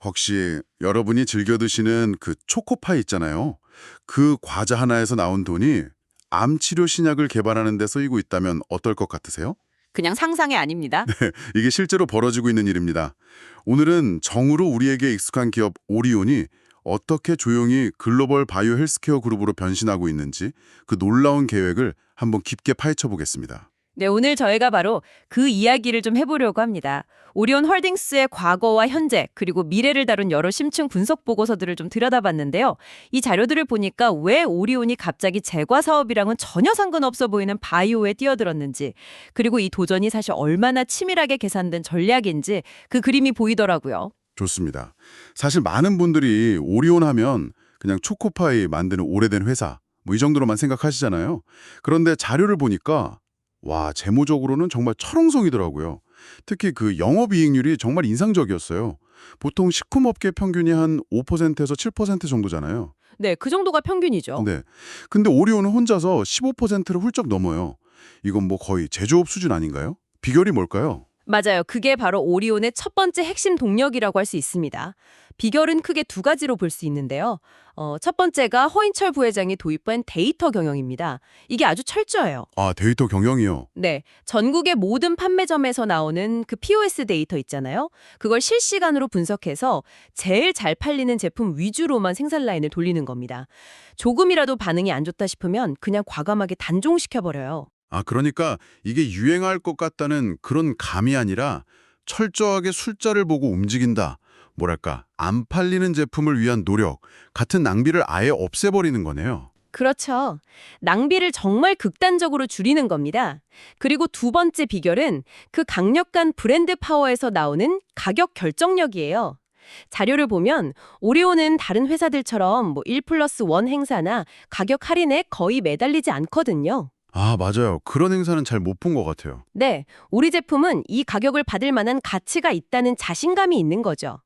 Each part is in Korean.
혹시 여러분이 즐겨 드시는 그 초코파이 있잖아요. 그 과자 하나에서 나온 돈이 암 치료 신약을 개발하는 데 쓰이고 있다면 어떨 것 같으세요? 그냥 상상이 아닙니다. 이게 실제로 벌어지고 있는 일입니다. 오늘은 정으로 우리에게 익숙한 기업 오리온이 어떻게 조용히 글로벌 바이오 헬스케어 그룹으로 변신하고 있는지 그 놀라운 계획을 한번 깊게 파헤쳐 보겠습니다. 네, 오늘 저희가 바로 그 이야기를 좀 해보려고 합니다. 오리온 홀딩스의 과거와 현재, 그리고 미래를 다룬 여러 심층 분석 보고서들을 좀 들여다봤는데요. 이 자료들을 보니까 왜 오리온이 갑자기 제과 사업이랑은 전혀 상관없어 보이는 바이오에 뛰어들었는지, 그리고 이 도전이 사실 얼마나 치밀하게 계산된 전략인지 그 그림이 보이더라고요. 좋습니다. 사실 많은 분들이 오리온 하면 그냥 초코파이 만드는 오래된 회사 뭐 이 정도로만 생각하시잖아요. 그런데 자료를 보니까 와, 재무적으로는 정말 철옹성이더라고요. 특히 그 영업이익률이 정말 인상적이었어요. 보통 식품업계 평균이 한 5%에서 7% 정도잖아요. 네, 그 정도가 평균이죠. 네. 근데 오리온은 혼자서 15%를 훌쩍 넘어요. 이건 뭐 거의 제조업 수준 아닌가요? 비결이 뭘까요? 맞아요. 그게 바로 오리온의 첫 번째 핵심 동력이라고 할 수 있습니다. 비결은 크게 두 가지로 볼 수 있는데요. 첫 번째가 허인철 부회장이 도입한 데이터 경영입니다. 이게 아주 철저해요. 아, 데이터 경영이요. 네, 전국의 모든 판매점에서 나오는 그 POS 데이터 있잖아요. 그걸 실시간으로 분석해서 제일 잘 팔리는 제품 위주로만 생산 라인을 돌리는 겁니다. 조금이라도 반응이 안 좋다 싶으면 그냥 과감하게 단종시켜버려요. 아, 그러니까 이게 유행할 것 같다는 그런 감이 아니라 철저하게 숫자를 보고 움직인다. 뭐랄까, 안 팔리는 제품을 위한 노력, 같은 낭비를 아예 없애버리는 거네요. 그렇죠. 낭비를 정말 극단적으로 줄이는 겁니다. 그리고 두 번째 비결은 그 강력한 브랜드 파워에서 나오는 가격 결정력이에요. 자료를 보면 오리온은 다른 회사들처럼 1+1 행사나 가격 할인에 거의 매달리지 않거든요. 아, 맞아요. 그런 행사는 잘 못 본 것 같아요. 네, 우리 제품은 이 가격을 받을 만한 가치가 있다는 자신감이 있는 거죠.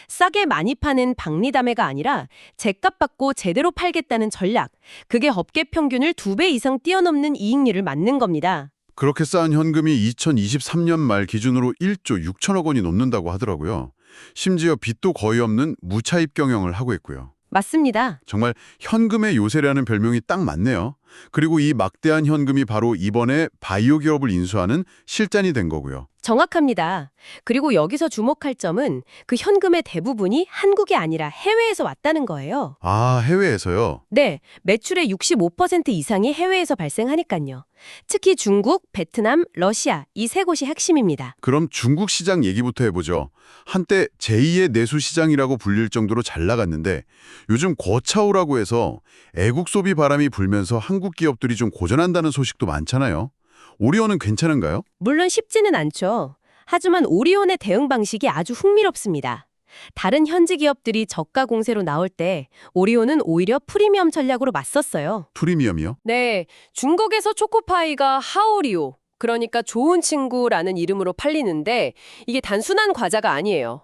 싸게 많이 파는 박리담회가 아니라 제값 받고 제대로 팔겠다는 전략. 그게 업계 평균을 2배 이상 뛰어넘는 이익률을 맞는 겁니다. 그렇게 쌓은 현금이 2023년 말 기준으로 1조 6천억 원이 넘는다고 하더라고요. 심지어 빚도 거의 없는 무차입 경영을 하고 있고요. 맞습니다. 정말 현금의 요새라는 별명이 딱 맞네요. 그리고 이 막대한 현금이 바로 이번에 바이오 기업을 인수하는 실전이 된 거고요. 정확합니다. 그리고 여기서 주목할 점은 그 현금의 대부분이 한국이 아니라 해외에서 왔다는 거예요. 아, 해외에서요? 네, 매출의 65% 이상이 해외에서 발생하니까요. 특히 중국, 베트남, 러시아 이 세 곳이 핵심입니다. 그럼 중국 시장 얘기부터 해보죠. 한때 제2의 내수 시장이라고 불릴 정도로 잘 나갔는데 요즘 고차오라고 해서 애국 소비 바람이 불면서 한국 기업들이 좀 고전한다는 소식도 많잖아요. 오리온은 괜찮은가요? 물론 쉽지는 않죠. 하지만 오리온의 대응 방식이 아주 흥미롭습니다. 다른 현지 기업들이 저가 공세로 나올 때 오리온은 오히려 프리미엄 전략으로 맞섰어요. 프리미엄이요? 네, 중국에서 초코파이가 하오리오, 그러니까 좋은 친구라는 이름으로 팔리는데 이게 단순한 과자가 아니에요.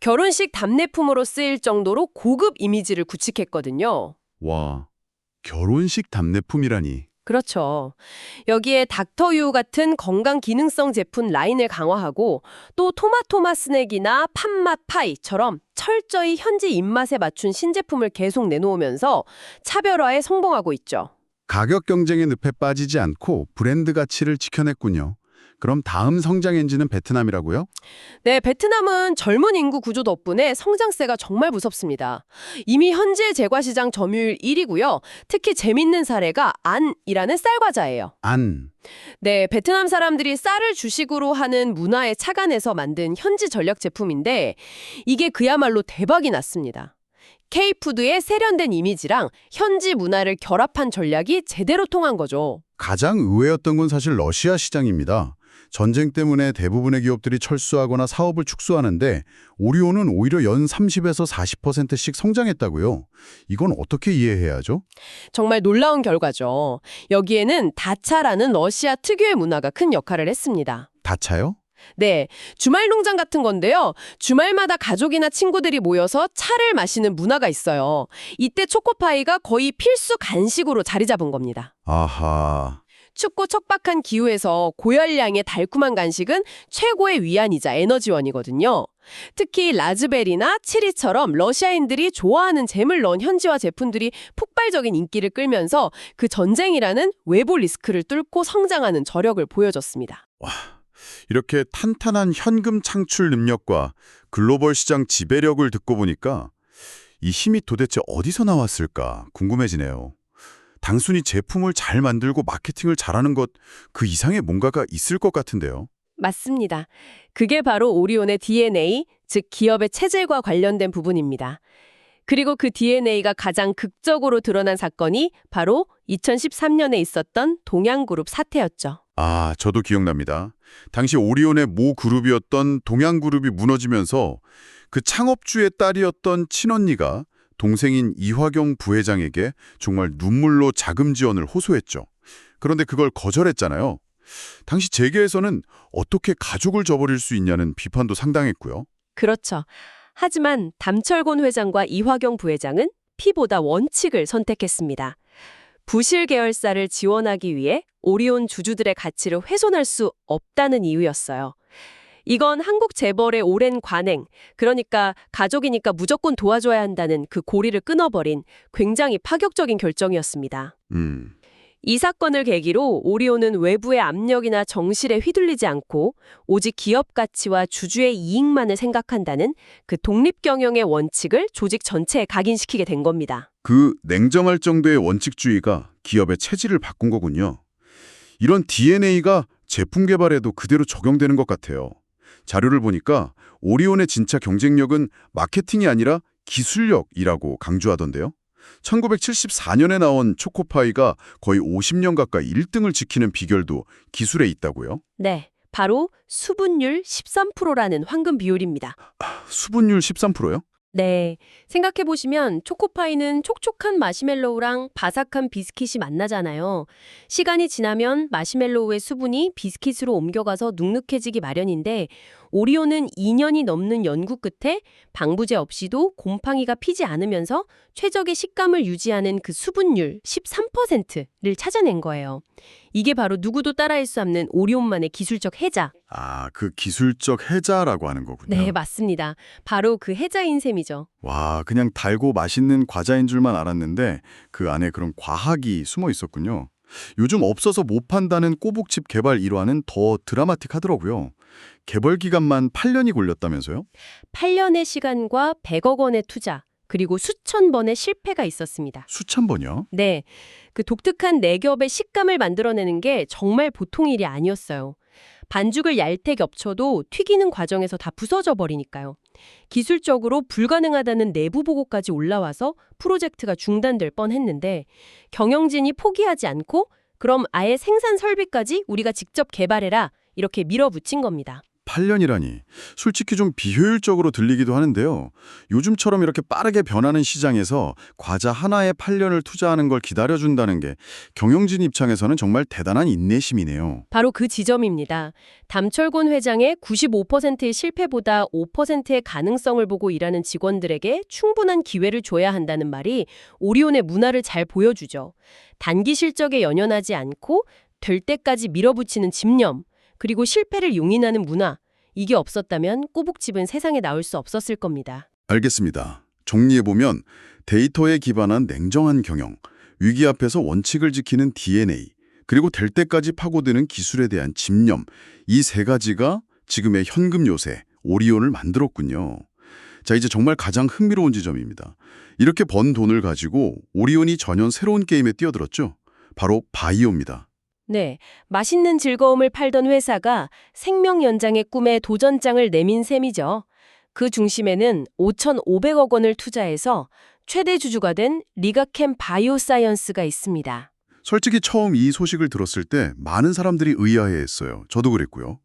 결혼식 답례품으로 쓰일 정도로 고급 이미지를 구축했거든요. 와, 결혼식 답례품이라니. 그렇죠. 여기에 닥터유 같은 건강 기능성 제품 라인을 강화하고 또 토마토맛 스낵이나 팥맛 파이처럼 철저히 현지 입맛에 맞춘 신제품을 계속 내놓으면서 차별화에 성공하고 있죠. 가격 경쟁의 늪에 빠지지 않고 브랜드 가치를 지켜냈군요. 그럼 다음 성장 엔진은 베트남이라고요? 네, 베트남은 젊은 인구 구조 덕분에 성장세가 정말 무섭습니다. 이미 현재 제과시장 점유율 1위고요. 특히 재밌는 사례가 안이라는 쌀과자예요. 안. 네, 베트남 사람들이 쌀을 주식으로 하는 문화에 착안해서 만든 현지 전략 제품인데 이게 그야말로 대박이 났습니다. K푸드의 세련된 이미지랑 현지 문화를 결합한 전략이 제대로 통한 거죠. 가장 의외였던 건 사실 러시아 시장입니다. 전쟁 때문에 대부분의 기업들이 철수하거나 사업을 축소하는데 오리온은 오히려 연 30에서 40%씩 성장했다고요. 이건 어떻게 이해해야 하죠? 정말 놀라운 결과죠. 여기에는 다차라는 러시아 특유의 문화가 큰 역할을 했습니다. 다차요? 네, 주말 농장 같은 건데요. 주말마다 가족이나 친구들이 모여서 차를 마시는 문화가 있어요. 이때 초코파이가 거의 필수 간식으로 자리 잡은 겁니다. 아하. 춥고 척박한 기후에서 고열량의 달콤한 간식은 최고의 위안이자 에너지원이거든요. 특히 라즈베리나 치리처럼 러시아인들이 좋아하는 잼을 넣은 현지화 제품들이 폭발적인 인기를 끌면서 그 전쟁이라는 외부 리스크를 뚫고 성장하는 저력을 보여줬습니다. 이렇게 탄탄한 현금 창출 능력과 글로벌 시장 지배력을 듣고 보니까 이 힘이 도대체 어디서 나왔을까 궁금해지네요. 단순히 제품을 잘 만들고 마케팅을 잘하는 것 그 이상의 뭔가가 있을 것 같은데요. 맞습니다. 그게 바로 오리온의 DNA, 즉 기업의 체질과 관련된 부분입니다. 그리고 그 DNA가 가장 극적으로 드러난 사건이 바로 2013년에 있었던 동양그룹 사태였죠. 아, 저도 기억납니다. 당시 오리온의 모 그룹이었던 동양그룹이 무너지면서 그 창업주의 딸이었던 친언니가 동생인 이화경 부회장에게 정말 눈물로 자금 지원을 호소했죠. 그런데 그걸 거절했잖아요. 당시 재계에서는 어떻게 가족을 저버릴 수 있냐는 비판도 상당했고요. 그렇죠. 하지만 담철곤 회장과 이화경 부회장은 피보다 원칙을 선택했습니다. 부실 계열사를 지원하기 위해 오리온 주주들의 가치를 훼손할 수 없다는 이유였어요. 이건 한국 재벌의 오랜 관행, 그러니까 가족이니까 무조건 도와줘야 한다는 그 고리를 끊어버린 굉장히 파격적인 결정이었습니다. 이 사건을 계기로 오리온은 외부의 압력이나 정실에 휘둘리지 않고 오직 기업 가치와 주주의 이익만을 생각한다는 그 독립 경영의 원칙을 조직 전체에 각인시키게 된 겁니다. 그 냉정할 정도의 원칙주의가 기업의 체질을 바꾼 거군요. 이런 DNA가 제품 개발에도 그대로 적용되는 것 같아요. 자료를 보니까 오리온의 진짜 경쟁력은 마케팅이 아니라 기술력이라고 강조하던데요. 1974년에 나온 초코파이가 거의 50년 가까이 1등을 지키는 비결도 기술에 있다고요? 네, 바로 수분율 13%라는 황금 비율입니다. 수분율 13%요? 네, 생각해보시면 초코파이는 촉촉한 마시멜로우랑 바삭한 비스킷이 만나잖아요. 시간이 지나면 마시멜로우의 수분이 비스킷으로 옮겨가서 눅눅해지기 마련인데 오리온은 2년이 넘는 연구 끝에 방부제 없이도 곰팡이가 피지 않으면서 최적의 식감을 유지하는 그 수분율 13%를 찾아낸 거예요. 이게 바로 누구도 따라할 수 없는 오리온만의 기술적 해자. 아, 그 기술적 해자라고 하는 거군요. 네, 맞습니다. 바로 그 해자인 셈이죠. 와, 그냥 달고 맛있는 과자인 줄만 알았는데 그 안에 그런 과학이 숨어 있었군요. 요즘 없어서 못 판다는 꼬북칩 개발 일환은 더 드라마틱하더라고요. 개발 기간만 8년이 걸렸다면서요? 8년의 시간과 100억 원의 투자, 그리고 수천 번의 실패가 있었습니다. 수천 번이요? 네, 그 독특한 네 겹의 식감을 만들어내는 게 정말 보통 일이 아니었어요. 반죽을 얇게 겹쳐도 튀기는 과정에서 다 부서져 버리니까요. 기술적으로 불가능하다는 내부 보고까지 올라와서 프로젝트가 중단될 뻔했는데 경영진이 포기하지 않고 그럼 아예 생산 설비까지 우리가 직접 개발해라 이렇게 밀어붙인 겁니다. 8년이라니 솔직히 좀 비효율적으로 들리기도 하는데요. 요즘처럼 이렇게 빠르게 변하는 시장에서 과자 하나에 8년을 투자하는 걸 기다려준다는 게 경영진 입장에서는 정말 대단한 인내심이네요. 바로 그 지점입니다. 담철곤 회장의 95%의 실패보다 5%의 가능성을 보고 일하는 직원들에게 충분한 기회를 줘야 한다는 말이 오리온의 문화를 잘 보여주죠. 단기 실적에 연연하지 않고 될 때까지 밀어붙이는 집념, 그리고 실패를 용인하는 문화, 이게 없었다면 꼬북칩은 세상에 나올 수 없었을 겁니다. 알겠습니다. 정리해보면 데이터에 기반한 냉정한 경영, 위기 앞에서 원칙을 지키는 DNA, 그리고 될 때까지 파고드는 기술에 대한 집념, 이 세 가지가 지금의 현금 요새, 오리온을 만들었군요. 자, 이제 정말 가장 흥미로운 지점입니다. 이렇게 번 돈을 가지고 오리온이 전혀 새로운 게임에 뛰어들었죠. 바로 바이오입니다. 네, 맛있는 즐거움을 팔던 회사가 생명 연장의 꿈에 도전장을 내민 셈이죠. 그 중심에는 5,500억 원을 투자해서 최대 주주가 된 리가캠 바이오사이언스가 있습니다. 솔직히 처음 이 소식을 들었을 때 많은 사람들이 의아해했어요. 저도 그랬고요.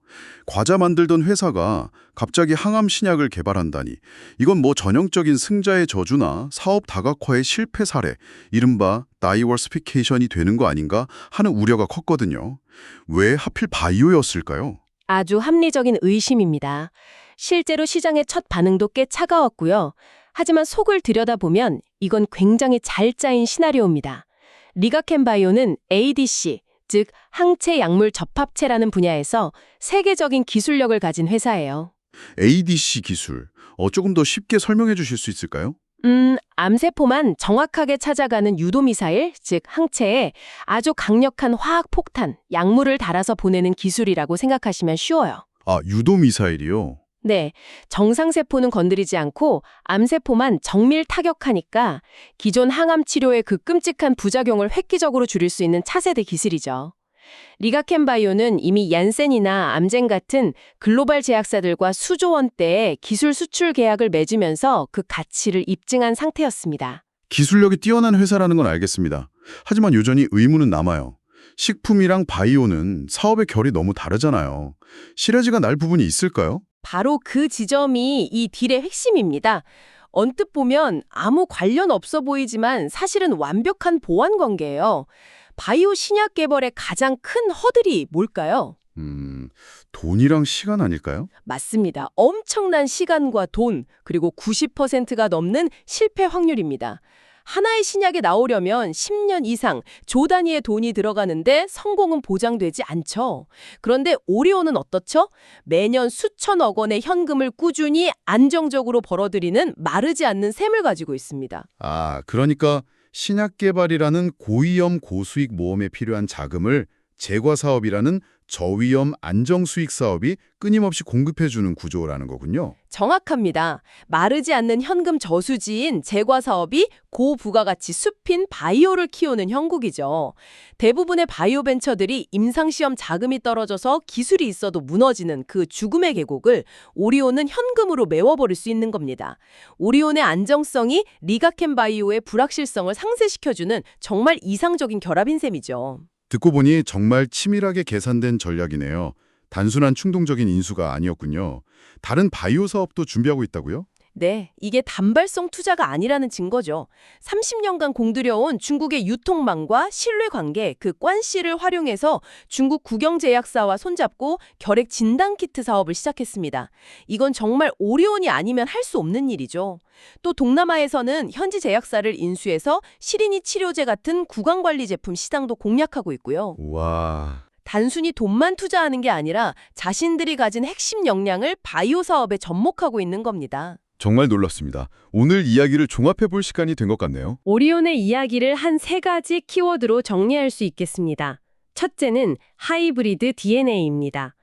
과자 만들던 회사가 갑자기 항암 신약을 개발한다니 이건 뭐 전형적인 승자의 저주나 사업 다각화의 실패 사례, 이른바 다이버시피케이션이 되는 거 아닌가 하는 우려가 컸거든요. 왜 하필 바이오였을까요? 아주 합리적인 의심입니다. 실제로 시장의 첫 반응도 꽤 차가웠고요. 하지만 속을 들여다보면 이건 굉장히 잘 짜인 시나리오입니다. 리가캠 바이오는 ADC, 즉 항체 약물 접합체라는 분야에서 세계적인 기술력을 가진 회사예요. ADC 기술, 조금 더 쉽게 설명해 주실 수 있을까요? 암세포만 정확하게 찾아가는 유도미사일, 즉 항체에 아주 강력한 화학 폭탄, 약물을 달아서 보내는 기술이라고 생각하시면 쉬워요. 아, 유도 미사일이요? 네, 정상세포는 건드리지 않고 암세포만 정밀 타격하니까 기존 항암 치료의 그 끔찍한 부작용을 획기적으로 줄일 수 있는 차세대 기술이죠. 리가켄바이오는 이미 얀센이나 암젠 같은 글로벌 제약사들과 수조 원대의 기술 수출 계약을 맺으면서 그 가치를 입증한 상태였습니다. 기술력이 뛰어난 회사라는 건 알겠습니다. 하지만 여전히 의문은 남아요. 식품이랑 바이오는 사업의 결이 너무 다르잖아요. 시너지가 날 부분이 있을까요? 바로 그 지점이 이 딜의 핵심입니다. 언뜻 보면 아무 관련 없어 보이지만 사실은 완벽한 보완 관계예요. 바이오 신약 개발의 가장 큰 허들이 뭘까요? 돈이랑 시간 아닐까요? 맞습니다. 엄청난 시간과 돈, 그리고 90%가 넘는 실패 확률입니다. 하나의 신약이 나오려면 10년 이상 조 단위의 돈이 들어가는데 성공은 보장되지 않죠. 그런데 오리온은 어떻죠? 매년 수천억 원의 현금을 꾸준히 안정적으로 벌어들이는 마르지 않는 셈을 가지고 있습니다. 아, 그러니까 신약 개발이라는 고위험 고수익 모험에 필요한 자금을 제과 사업이라는 저위험 안정수익 사업이 끊임없이 공급해주는 구조라는 거군요. 정확합니다. 마르지 않는 현금 저수지인 제과 사업이 고부가가치 숲인 바이오를 키우는 형국이죠. 대부분의 바이오 벤처들이 임상시험 자금이 떨어져서 기술이 있어도 무너지는 그 죽음의 계곡을 오리온은 현금으로 메워버릴 수 있는 겁니다. 오리온의 안정성이 리가켄 바이오의 불확실성을 상쇄시켜주는 정말 이상적인 결합인 셈이죠. 듣고 보니 정말 치밀하게 계산된 전략이네요. 단순한 충동적인 인수가 아니었군요. 다른 바이오 사업도 준비하고 있다고요? 네, 이게 단발성 투자가 아니라는 증거죠. 30년간 공들여온 중국의 유통망과 신뢰관계, 그 관시를 활용해서 중국 국영제약사와 손잡고 결핵 진단키트 사업을 시작했습니다. 이건 정말 오리온이 아니면 할 수 없는 일이죠. 또 동남아에서는 현지 제약사를 인수해서 시리니 치료제 같은 구강관리 제품 시장도 공략하고 있고요. 와, 단순히 돈만 투자하는 게 아니라 자신들이 가진 핵심 역량을 바이오 사업에 접목하고 있는 겁니다. 정말 놀랍습니다. 오늘 이야기를 종합해 볼 시간이 된 것 같네요. 오리온의 이야기를 한 3가지 키워드로 정리할 수 있겠습니다. 첫째는 하이브리드 DNA입니다.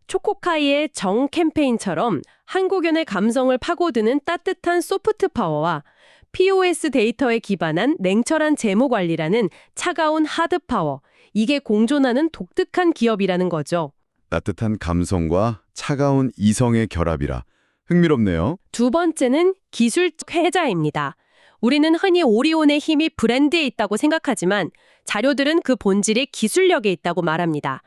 초코카이의 정 캠페인처럼 한국연의 감성을 파고드는 따뜻한 소프트 파워와 POS 데이터에 기반한 냉철한 재무 관리라는 차가운 하드 파워, 이게 공존하는 독특한 기업이라는 거죠. 따뜻한 감성과 차가운 이성의 결합이라 흥미롭네요. 두 번째는 기술적 해자입니다. 우리는 흔히 오리온의 힘이 브랜드에 있다고 생각하지만 자료들은 그 본질이 기술력에 있다고 말합니다.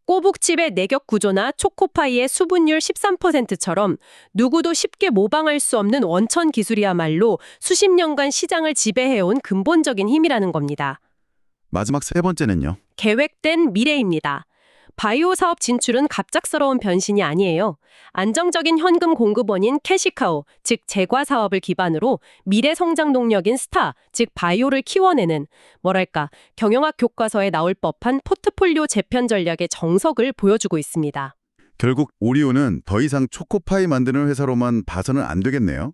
꼬북칩의 내격 구조나 초코파이의 수분율 13%처럼 누구도 쉽게 모방할 수 없는 원천 기술이야말로 수십 년간 시장을 지배해온 근본적인 힘이라는 겁니다. 마지막 세 번째는요. 계획된 미래입니다. 바이오 사업 진출은 갑작스러운 변신이 아니에요. 안정적인 현금 공급원인 캐시카우, 즉 제과 사업을 기반으로 미래 성장 동력인 스타, 즉 바이오를 키워내는 경영학 교과서에 나올 법한 포트폴리오 재편 전략의 정석을 보여주고 있습니다. 결국 오리온은 더 이상 초코파이 만드는 회사로만 봐서는 안 되겠네요.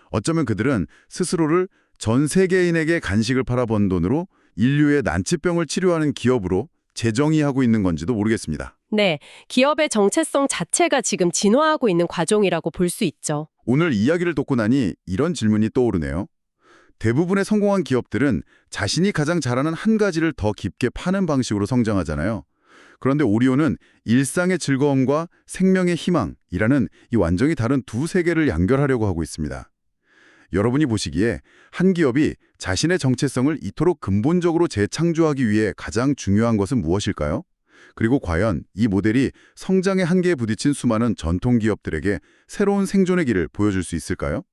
어쩌면 그들은 스스로를 전 세계인에게 간식을 팔아번 돈으로 인류의 난치병을 치료하는 기업으로 재정의하고 있는 건지도 모르겠습니다. 네, 기업의 정체성 자체가 지금 진화하고 있는 과정이라고 볼 수 있죠. 오늘 이야기를 듣고 나니 이런 질문이 떠오르네요. 대부분의 성공한 기업들은 자신이 가장 잘하는 한 가지를 더 깊게 파는 방식으로 성장하잖아요. 그런데 오리온은 일상의 즐거움과 생명의 희망이라는 이 완전히 다른 두 세계를 연결하려고 하고 있습니다. 여러분이 보시기에 한 기업이 자신의 정체성을 이토록 근본적으로 재창조하기 위해 가장 중요한 것은 무엇일까요? 그리고 과연 이 모델이 성장의 한계에 부딪힌 수많은 전통 기업들에게 새로운 생존의 길을 보여줄 수 있을까요?